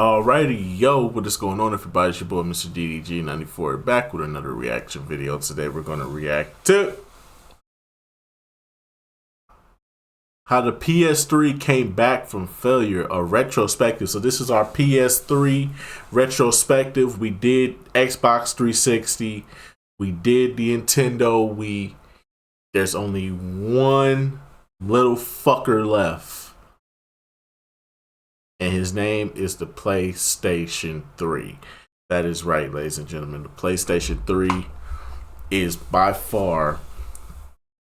Alrighty, yo, what is going on, everybody? It's your boy, Mr. DDG94, back with another reaction video. Today, we're going to react to how the PS3 came back from failure, a retrospective. So this is our PS3 retrospective. We did Xbox 360, we did the Nintendo Wii. There's only one little fucker left. And his name is the PlayStation 3. That is right, ladies and gentlemen. The PlayStation 3 is by far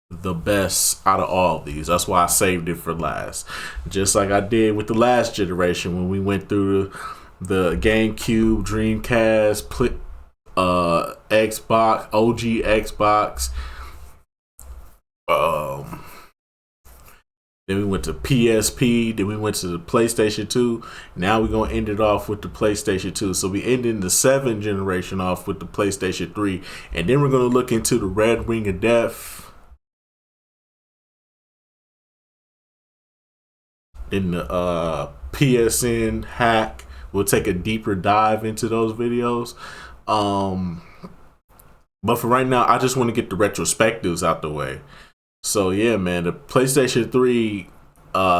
the best out of all of these. That's why I saved it for last. Just like I did with the last generation when we went through the GameCube, Dreamcast, Xbox, OG Xbox. Then we went to PSP. Then we went to the PlayStation 2. Now we're going to end it off with the PlayStation 2. So we ended the 7th generation off with the PlayStation 3. And then we're going to look into the Red Ring of Death. Then the PSN hack. We'll take a deeper dive into those videos. But for right now, I just want to get the retrospectives out the way. So yeah, man, the PlayStation 3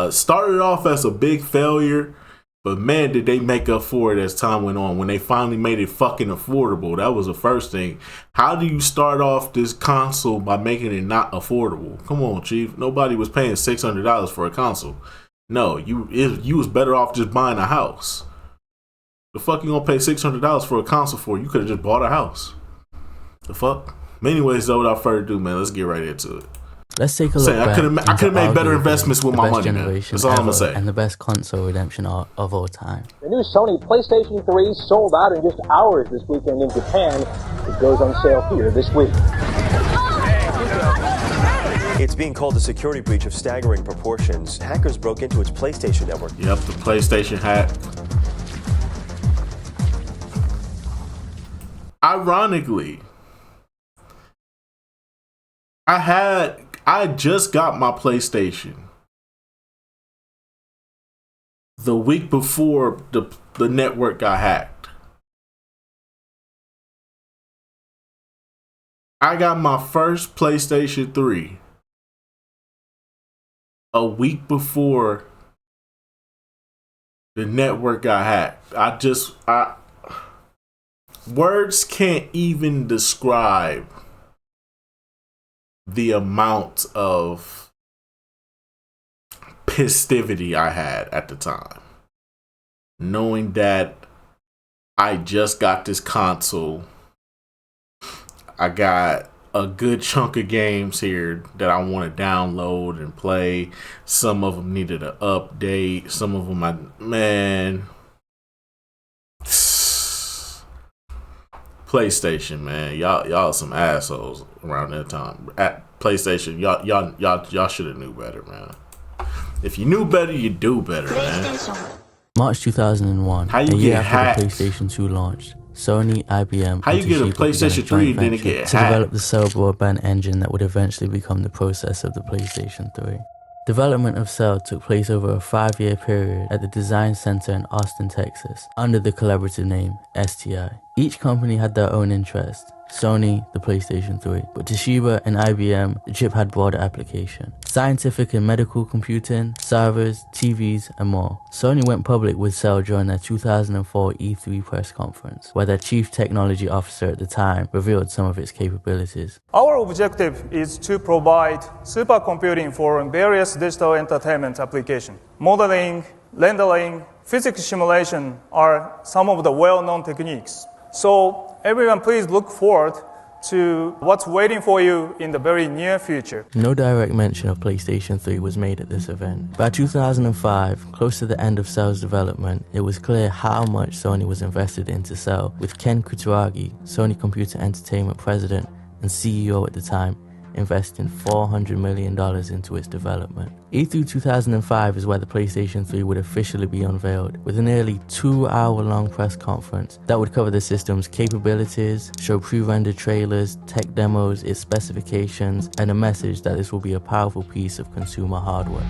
started off as a big failure, but man, did they make up for it as time went on. When they finally made it fucking affordable, that was the first thing. How do you start off this console by making it not affordable? Come on, Chief. Nobody was paying $600 for a console. No, you was better off just buying a house. The fuck you gonna pay $600 for a console for? You could have just bought a house. The fuck? But anyways, though, without further ado, man, let's get right into it. Let's take a look back. I could have made better investments with my money, man. That's all I'm gonna say. And the best console redemption of all time. The new Sony PlayStation 3 sold out in just hours this weekend in Japan. It goes on sale here this week. It's being called a security breach of staggering proportions. Hackers broke into its PlayStation network. Yep, the PlayStation hack. Ironically, I just got my PlayStation the week before the network got hacked. I got my first PlayStation 3 a week before the network got hacked. Words can't even describe the amount of pistivity I had at the time, knowing that I just got this console. I got a good chunk of games here that I want to download and play. Some of them needed an update. Some of them, PlayStation, man, y'all some assholes around that time. At PlayStation, y'all should have knew better, man. If you knew better, you do better, man. March 2001, how you a year get after hacked? the PlayStation 2 launched, Sony, IBM, how you get a PlayStation 3 and then it get to hacked? develop the Cell broadband engine that would eventually become the processor of the PlayStation 3. Development of Cell took place over a 5-year period at the Design Center in Austin, Texas, under the collaborative name STI. Each company had their own interest. Sony, the PlayStation 3, but Toshiba and IBM, the chip had broader application. Scientific and medical computing, servers, TVs, and more. Sony went public with Cell during their 2004 E3 press conference, where their chief technology officer at the time revealed some of its capabilities. Our objective is to provide supercomputing for various digital entertainment applications. Modeling, rendering, physics simulation are some of the well-known techniques. So everyone, please look forward to what's waiting for you in the very near future. No direct mention of PlayStation 3 was made at this event. By 2005, close to the end of Cell's development, it was clear how much Sony was invested into Cell, with Ken Kutaragi, Sony Computer Entertainment president and CEO at the time, investing $400 million into its development. E3 2005 is where the PlayStation 3 would officially be unveiled, with a nearly 2-hour-long press conference that would cover the system's capabilities, show pre-rendered trailers, tech demos, its specifications, and a message that this will be a powerful piece of consumer hardware.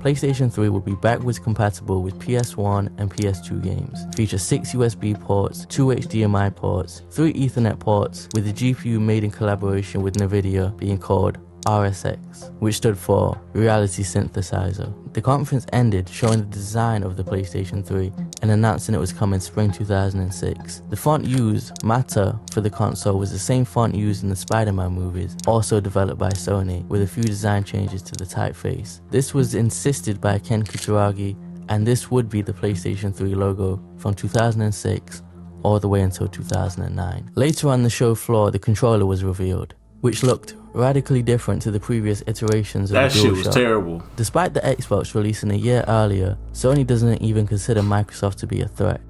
PlayStation 3 would be backwards compatible with PS1 and PS2 games, feature 6 USB ports, 2 HDMI ports, 3 Ethernet ports, with the GPU made in collaboration with NVIDIA being called RSX, which stood for Reality Synthesizer. The conference ended showing the design of the PlayStation 3 and announcing it was coming spring 2006. The font used, Mata, for the console was the same font used in the Spider-Man movies, also developed by Sony, with a few design changes to the typeface. This was insisted by Ken Kutaragi, and this would be the PlayStation 3 logo from 2006 all the way until 2009. Later on the show floor, the controller was revealed, which looked radically different to the previous iterations of the DualShock. That shit was terrible. Despite the Xbox releasing a year earlier, Sony doesn't even consider Microsoft to be a threat.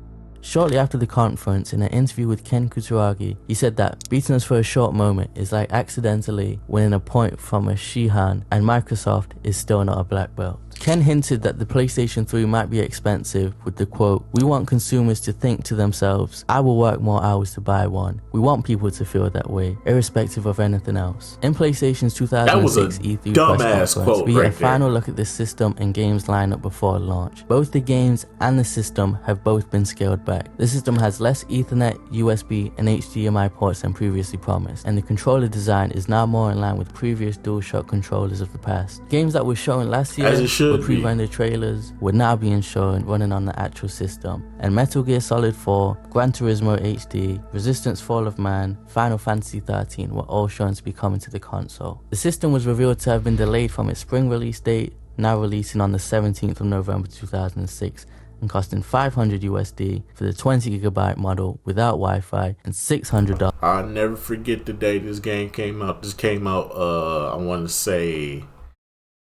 Shortly after the conference, in an interview with Ken Kutaragi, he said that beating us for a short moment is like accidentally winning a point from a Shihan, and Microsoft is still not a black belt. Ken hinted that the PlayStation 3 might be expensive with the quote, "We want consumers to think to themselves, I will work more hours to buy one. We want people to feel that way, irrespective of anything else." In PlayStation's 2006 E3 press conference, we get a final look at the system and games lineup before launch. Both the games and the system have both been scaled back. The system has less Ethernet, USB, and HDMI ports than previously promised, and the controller design is now more in line with previous DualShock controllers of the past. Games that were shown last year were pre-rendered trailers were now being shown running on the actual system, and Metal Gear Solid 4, Gran Turismo HD, Resistance Fall of Man, Final Fantasy 13 were all shown to be coming to the console. The system was revealed to have been delayed from its spring release date, now releasing on the 17th of November 2006, and costing $500 USD for the 20GB model without Wi-Fi and $600. I'll never forget the day this game came out. This came out, I want to say,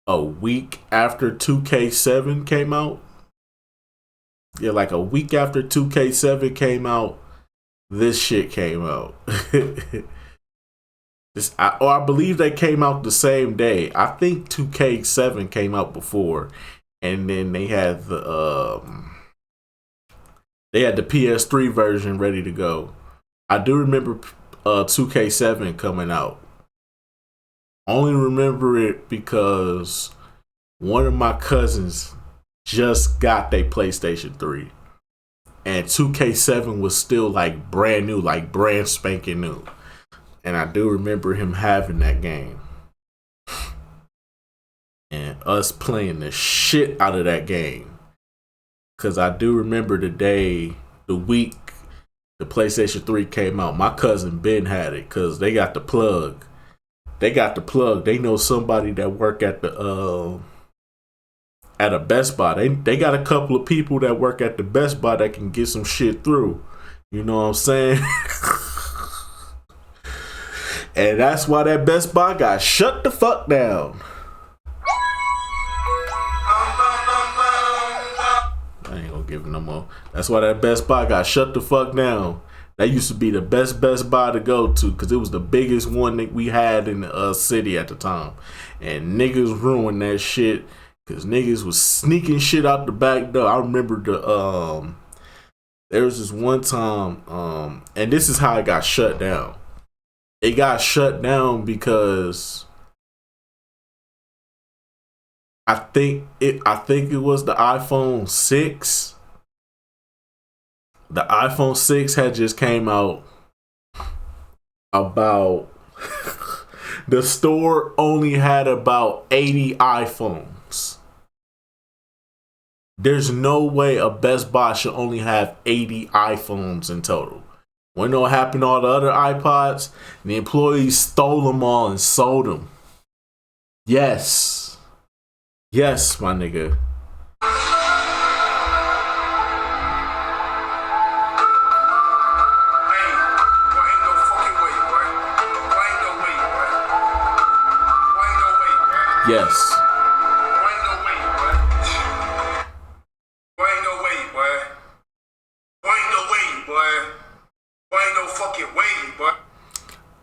a week after 2K7 came out. Yeah, like a week after 2K7 came out, this shit came out. I believe they came out the same day. I think 2K7 came out before, and then they had the PS3 version ready to go. I do remember 2K7 coming out. Only remember it because one of my cousins just got their PlayStation 3, and 2K7 was still like brand new, like brand spanking new. And I do remember him having that game and us playing the shit out of that game. Cause I do remember the week the PlayStation 3 came out, my cousin Ben had it cause they got the plug. They know somebody that work at a Best Buy. They got a couple of people that work at the Best Buy that can get some shit through. You know what I'm saying? And that's why that Best Buy got shut the fuck down. I ain't gonna give him no more. That's why that Best Buy got shut the fuck down. That used to be the best Best Buy to go to because it was the biggest one that we had in the city at the time. And niggas ruined that shit because niggas was sneaking shit out the back door. I remember there was this one time, and this is how it got shut down. It got shut down because I think it was the iPhone 6. The iPhone 6 had just came out about the store only had about 80 iPhones. There's no way a Best Buy should only have 80 iPhones in total. When know what happened to all the other iPods? The employees stole them all and sold them. Yes. Yes, my nigga. Yes.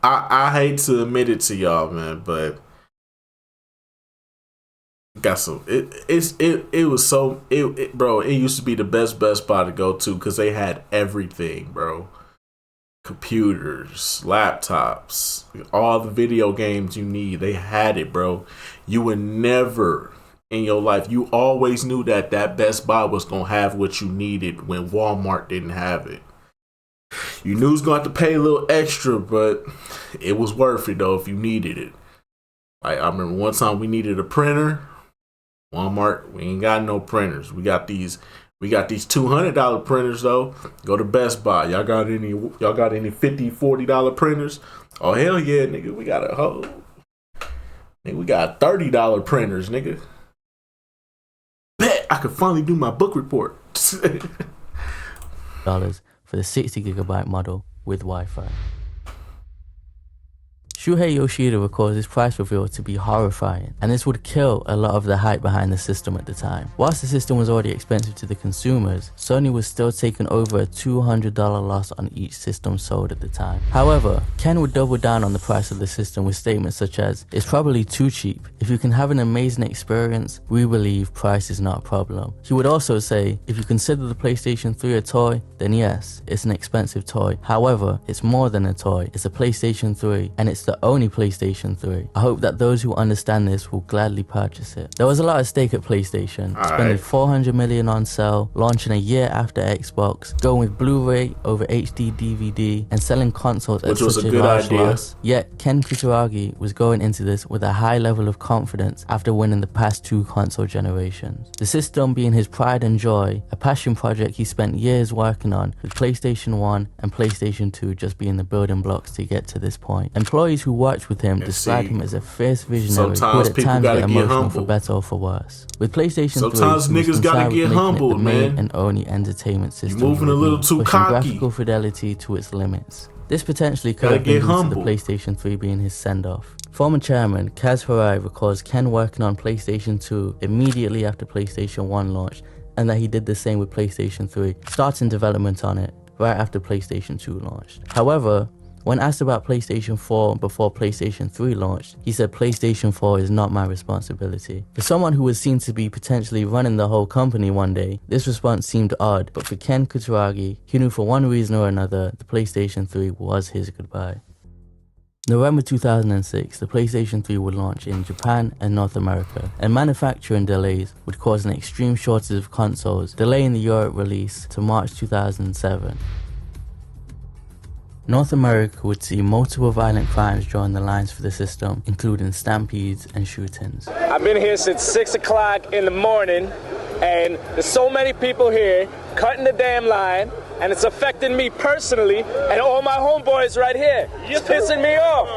I hate to admit it to y'all, man, but got some. It was so bro. It used to be the best Best Buy to go to because they had everything, bro. Computers, laptops, all the video games you need. They had it, bro. You would never, in your life, you always knew that that Best Buy was going to have what you needed when Walmart didn't have it. You knew you was going to have to pay a little extra, but it was worth it though if you needed it. Like, I remember one time we needed a printer. Walmart, we ain't got no printers. We got these $200 printers though. Go to Best Buy. Y'all got any $50, $40 printers? Oh hell yeah, nigga. We got we got $30 printers, nigga. Bet I could finally do my book report. Dollars for the 60GB model with Wi-Fi. Shuhei Yoshida recalls this price reveal to be horrifying, and this would kill a lot of the hype behind the system at the time. Whilst the system was already expensive to the consumers, Sony was still taking over a $200 loss on each system sold at the time. However, Ken would double down on the price of the system with statements such as, "It's probably too cheap. If you can have an amazing experience, we believe price is not a problem." He would also say, "If you consider the PlayStation 3 a toy, then yes, it's an expensive toy. However, it's more than a toy. It's a PlayStation 3, and it's the only PlayStation 3. I hope that those who understand this will gladly purchase it." There was a lot at stake at PlayStation, spending $400 million on sale, launching a year after Xbox, going with Blu-ray over HD DVD, and selling consoles at such a large loss. Yet Ken Kutaragi was going into this with a high level of confidence after winning the past 2 console generations. The system being his pride and joy, a passion project he spent years working on, with PlayStation 1 and PlayStation 2 just being the building blocks to get to this point. Employees who worked with him described him as a fierce visionary who would at times get emotional for better or for worse. With PlayStation 3, niggas gotta get humbled, the main and only entertainment system, moving a little too pushing cocky. graphical fidelity to its limits. This potentially could have been due to the PlayStation 3 being his send-off. Former chairman Kaz Hirai recalls Ken working on PlayStation 2 immediately after PlayStation 1 launched, and that he did the same with PlayStation 3, starting development on it right after PlayStation 2 launched. However, when asked about PlayStation 4 before PlayStation 3 launched, he said, "PlayStation 4 is not my responsibility." For someone who was seen to be potentially running the whole company one day, this response seemed odd, but for Ken Kutaragi, he knew for one reason or another the PlayStation 3 was his goodbye. November 2006, the PlayStation 3 would launch in Japan and North America, and manufacturing delays would cause an extreme shortage of consoles, delaying the Europe release to March 2007. North America would see multiple violent crimes drawing the lines for the system, including stampedes and shootings. I've been here since 6 o'clock in the morning, and there's so many people here cutting the damn line, and it's affecting me personally and all my homeboys right here. It's pissing me off.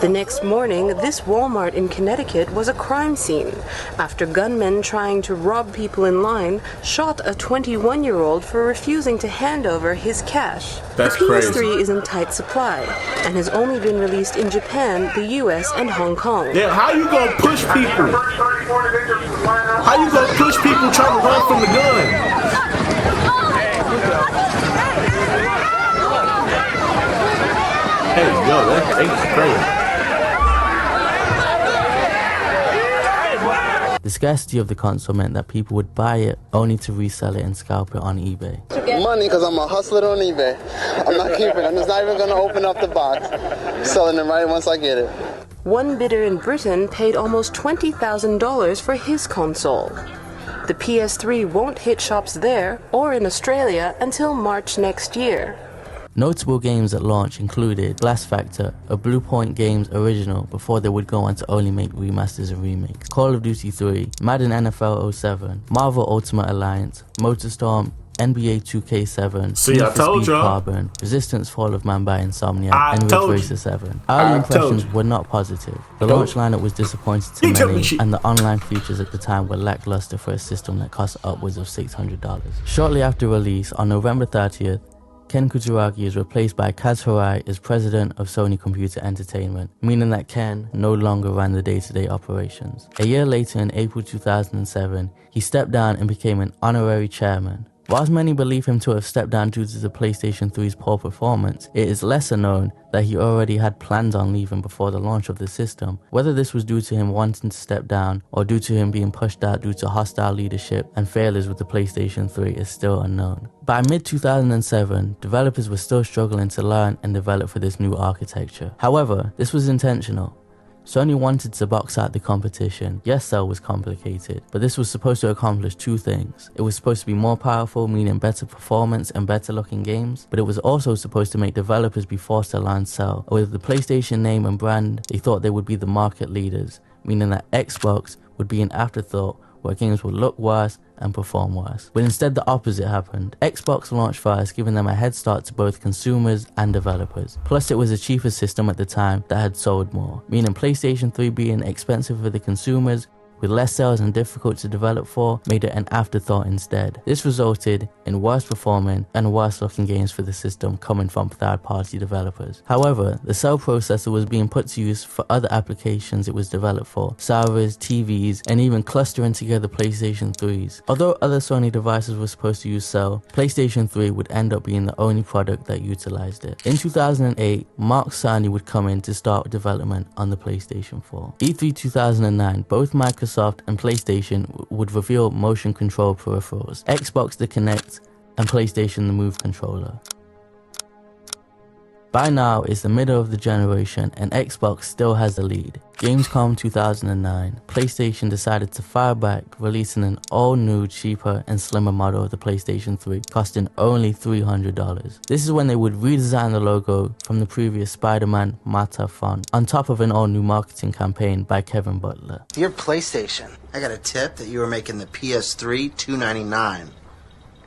The next morning, this Walmart in Connecticut was a crime scene after gunmen trying to rob people in line shot a 21-year-old for refusing to hand over his cash. That's the PS3 crazy. is in tight supply and has only been released in Japan, the US, and Hong Kong. Yeah, how you gonna push people? How you gonna push people trying to run from the gun? Hey, yo, that's crazy. The scarcity of the console meant that people would buy it only to resell it and scalp it on eBay. Money, because I'm a hustler on eBay. I'm not keeping it. I'm just not even going to open up the box. Selling it right once I get it. One bidder in Britain paid almost $20,000 for his console. The PS3 won't hit shops there or in Australia until March next year. Notable games at launch included Blast Factor, a Blue Point Games original before they would go on to only make remasters and remakes, Call of Duty 3, Madden NFL 07, Marvel Ultimate Alliance, MotorStorm, NBA 2K7, See, I told y'all. Carbon, Resistance Fall of Man by Insomniac, and Ridge Racer 7. Early impressions were not positive. The launch lineup was disappointing to many, and the online features at the time were lackluster for a system that cost upwards of $600. Shortly after release, on November 30th, Ken Kutaragi is replaced by Kaz Hirai as president of Sony Computer Entertainment, meaning that Ken no longer ran the day-to-day operations. A year later, in April 2007, he stepped down and became an honorary chairman. Whilst many believe him to have stepped down due to the PlayStation 3's poor performance, it is lesser known that he already had plans on leaving before the launch of the system. Whether this was due to him wanting to step down or due to him being pushed out due to hostile leadership and failures with the PlayStation 3 is still unknown. By mid-2007, developers were still struggling to learn and develop for this new architecture. However, this was intentional. Sony wanted to box out the competition. Yes, Cell was complicated, but this was supposed to accomplish two things. It was supposed to be more powerful, meaning better performance and better looking games, but it was also supposed to make developers be forced to learn Cell. With the PlayStation name and brand, they thought they would be the market leaders, meaning that Xbox would be an afterthought where games would look worse and perform worse. But instead the opposite happened. Xbox launched first, giving them a head start to both consumers and developers. Plus it was a cheaper system at the time that had sold more, meaning PlayStation 3 being expensive for the consumers with less sales and difficult to develop for, made it an afterthought instead. This resulted in worse performing and worse looking games for the system coming from third-party developers. However, the Cell processor was being put to use for other applications it was developed for, servers, TVs, and even clustering together PlayStation 3s. Although other Sony devices were supposed to use Cell, PlayStation 3 would end up being the only product that utilized it. In 2008, Mark Cerny would come in to start development on the PlayStation 4. E3 2009, both Microsoft and PlayStation would reveal motion control peripherals, Xbox the Kinect and PlayStation the Move controller. By now, it's the middle of the generation and Xbox still has the lead. Gamescom 2009, PlayStation decided to fire back, releasing an all-new, cheaper and slimmer model of the PlayStation 3, costing only $300. This is when they would redesign the logo from the previous Spider-Man Mata font, on top of an all-new marketing campaign by Kevin Butler. Dear PlayStation, I got a tip that you were making the PS3 $299.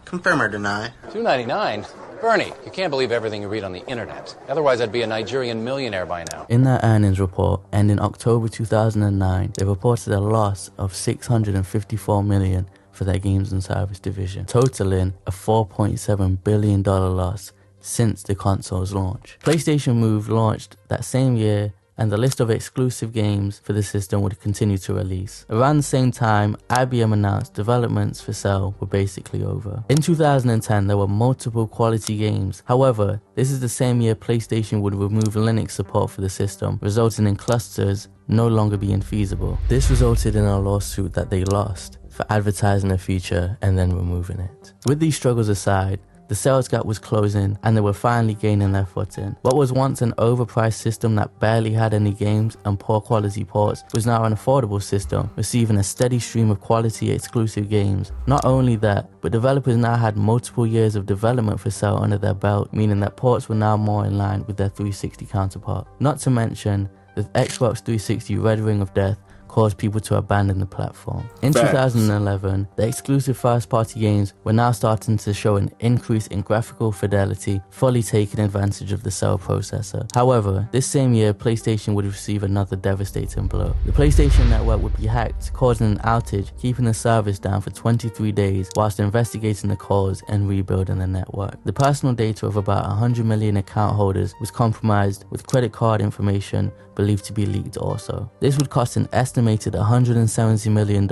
Confirm or deny? $299? Bernie, you can't believe everything you read on the internet. Otherwise, I'd be a Nigerian millionaire by now. In their earnings report, and in October 2009, they reported a loss of $654 million for their games and service division, totaling a $4.7 billion loss since the console's launch. PlayStation Move launched that same year, and the list of exclusive games for the system would continue to release. Around the same time, IBM announced developments for Cell were basically over. In 2010, there were multiple quality games. However, this is the same year PlayStation would remove Linux support for the system, resulting in clusters no longer being feasible. This resulted in a lawsuit that they lost for advertising a feature and then removing it. With these struggles aside, the sales gap was closing and they were finally gaining their footing. What was once an overpriced system that barely had any games and poor quality ports was now an affordable system, receiving a steady stream of quality exclusive games. Not only that, but developers now had multiple years of development for Cell under their belt, meaning that ports were now more in line with their 360 counterpart. Not to mention, the Xbox 360 Red Ring of Death caused people to abandon the platform. In 2011, the exclusive first-party games were now starting to show an increase in graphical fidelity, fully taking advantage of the Cell processor. However, this same year, PlayStation would receive another devastating blow. The PlayStation Network would be hacked, causing an outage, keeping the service down for 23 days whilst investigating the cause and rebuilding the network. The personal data of about 100 million account holders was compromised, with credit card information believed to be leaked also. This would cost an estimated $170 million,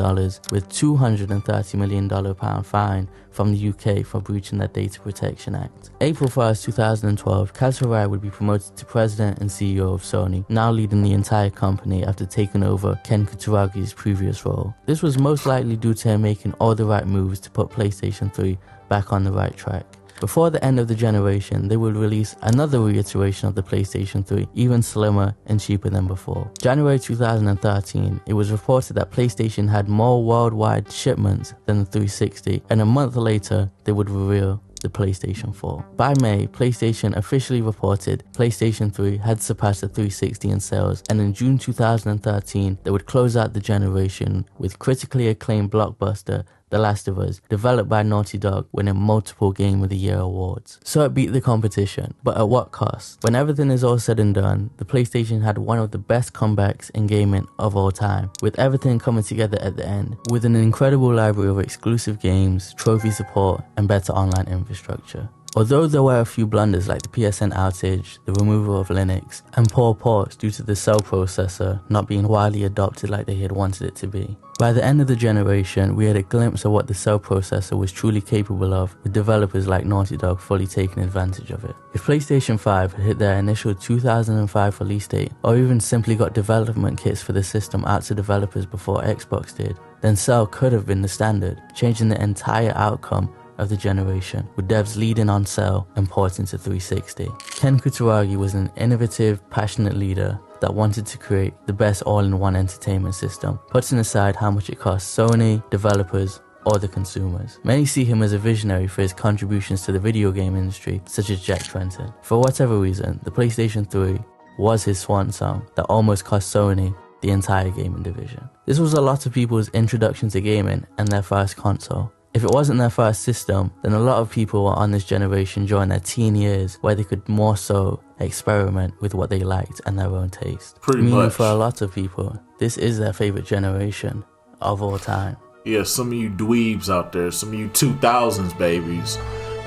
with $230 million fine from the UK for breaching the Data Protection Act. April 1st, 2012, Kazurai would be promoted to president and CEO of Sony, now leading the entire company after taking over Ken Kutaragi's previous role. This was most likely due to him making all the right moves to put PlayStation 3 back on the right track. Before the end of the generation, they would release another reiteration of the PlayStation 3, even slimmer and cheaper than before. January 2013, it was reported that PlayStation had more worldwide shipments than the 360, and a month later, they would reveal the PlayStation 4. By May, PlayStation officially reported PlayStation 3 had surpassed the 360 in sales, and in June 2013, they would close out the generation with critically acclaimed blockbuster The Last of Us, developed by Naughty Dog, winning multiple Game of the Year awards. So it beat the competition, but at what cost? When everything is all said and done, the PlayStation had one of the best comebacks in gaming of all time, with everything coming together at the end, with an incredible library of exclusive games, trophy support, and better online infrastructure. Although there were a few blunders like the PSN outage, the removal of Linux, and poor ports due to the Cell processor not being widely adopted like they had wanted it to be. By the end of the generation, we had a glimpse of what the Cell processor was truly capable of, with developers like Naughty Dog fully taking advantage of it. If PlayStation 5 had hit their initial 2005 release date, or even simply got development kits for the system out to developers before Xbox did, then Cell could have been the standard, changing the entire outcome of the generation, with devs leading on Cell and porting to 360. Ken Kutaragi was an innovative, passionate leader that wanted to create the best all-in-one entertainment system, putting aside how much it costs Sony, developers, or the consumers. Many see him as a visionary for his contributions to the video game industry, such as Jack Tretton. For whatever reason, the PlayStation 3 was his swan song that almost cost Sony the entire gaming division. This was a lot of people's introduction to gaming and their first console. If it wasn't their first system, then a lot of people were on this generation during their teen years where they could more so experiment with what they liked and their own taste. Meaning for a lot of people, this is their favorite generation of all time. Yeah, some of you dweebs out there, some of you 2000s babies,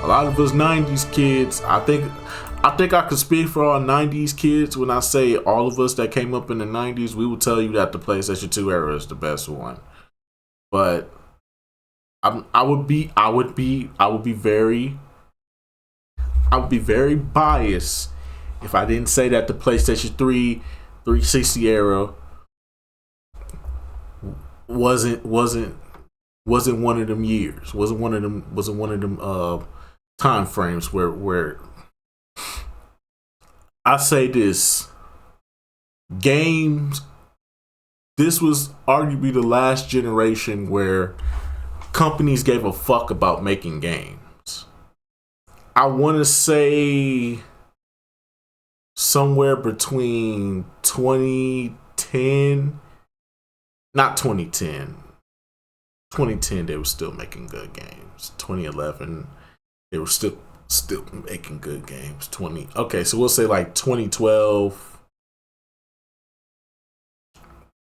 a lot of us 90s kids, I think I could speak for all 90s kids when I say all of us that came up in the 90s, we will tell you that the PlayStation 2 era is the best one. But I would be very biased if I didn't say that the PlayStation 3 360 era wasn't one of them years. Wasn't one of them time frames where I say this games, this was arguably the last generation where companies gave a fuck about making games. I want to say somewhere between 2010, not 2010. 2010 they were still making good games. 2011 they were still making good games. So we'll say like 2012.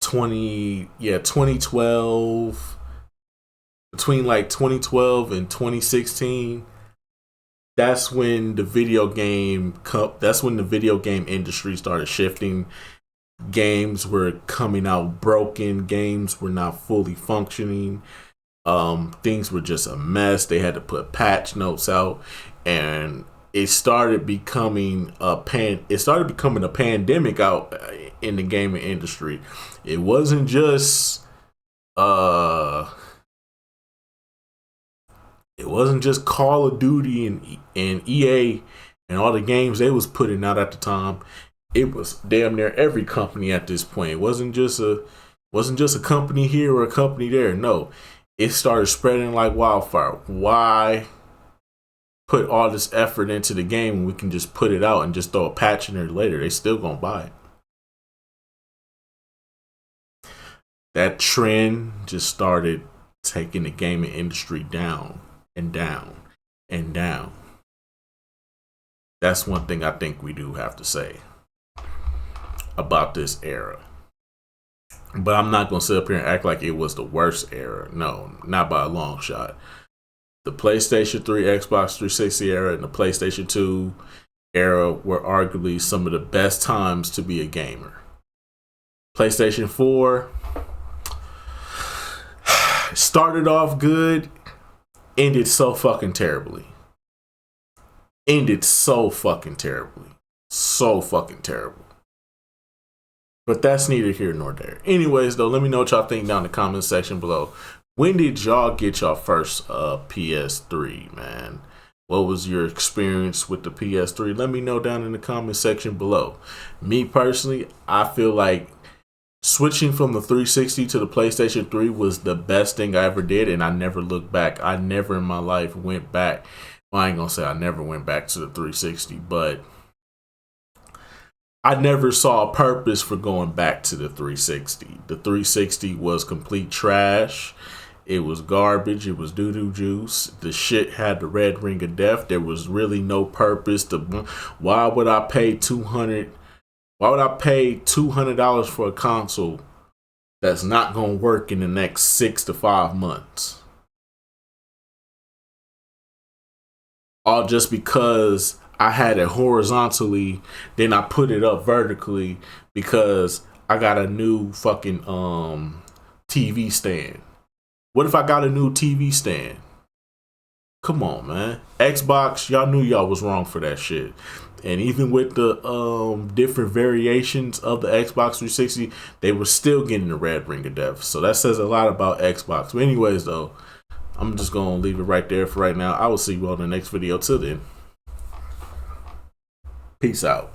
2012. Between like 2012 and 2016, that's when the video game industry started shifting. Games were coming out broken. Games were not fully functioning. Things were just a mess. They had to put patch notes out, and it started becoming a pandemic out in the gaming industry. It wasn't just Call of Duty and EA and all the games they was putting out at the time. It was damn near every company at this point. It wasn't just a company here or a company there. No, it started spreading like wildfire. Why put all this effort into the game when we can just put it out and just throw a patch in there later? They still gonna buy it. That trend just started taking the gaming industry down and down and down. That's one thing I think we do have to say about this era. But I'm not going to sit up here and act like it was the worst era. No, not by a long shot. The PlayStation 3, Xbox 360 era, and the PlayStation 2 era were arguably some of the best times to be a gamer. PlayStation 4 started off good, ended so fucking terribly. So fucking terrible. But that's neither here nor there. Anyways, though, let me know what y'all think down in the comment section below. When did y'all get y'all first PS3, man? What was your experience with the PS3? Let me know down in the comment section below. Me personally, I feel like switching from the 360 to the PlayStation 3 was the best thing I ever did, and I never looked back. I never in my life went back. Well, I ain't gonna say I never went back to the 360, but I never saw a purpose for going back to the 360. The 360 was complete trash. It was garbage. It was doo-doo juice. The shit had the red ring of death. There was really no purpose to. Why would I pay $200 for a console that's not gonna work in the next 6 to 5 months? All just because I had it horizontally, then I put it up vertically because I got a new fucking TV stand. What if I got a new TV stand? Come on, man. Xbox, y'all knew y'all was wrong for that shit. And even with the different variations of the Xbox 360, they were still getting the red ring of death. So that says a lot about Xbox. But anyways, though, I'm just going to leave it right there for right now. I will see you all in the next video. Till then, peace out.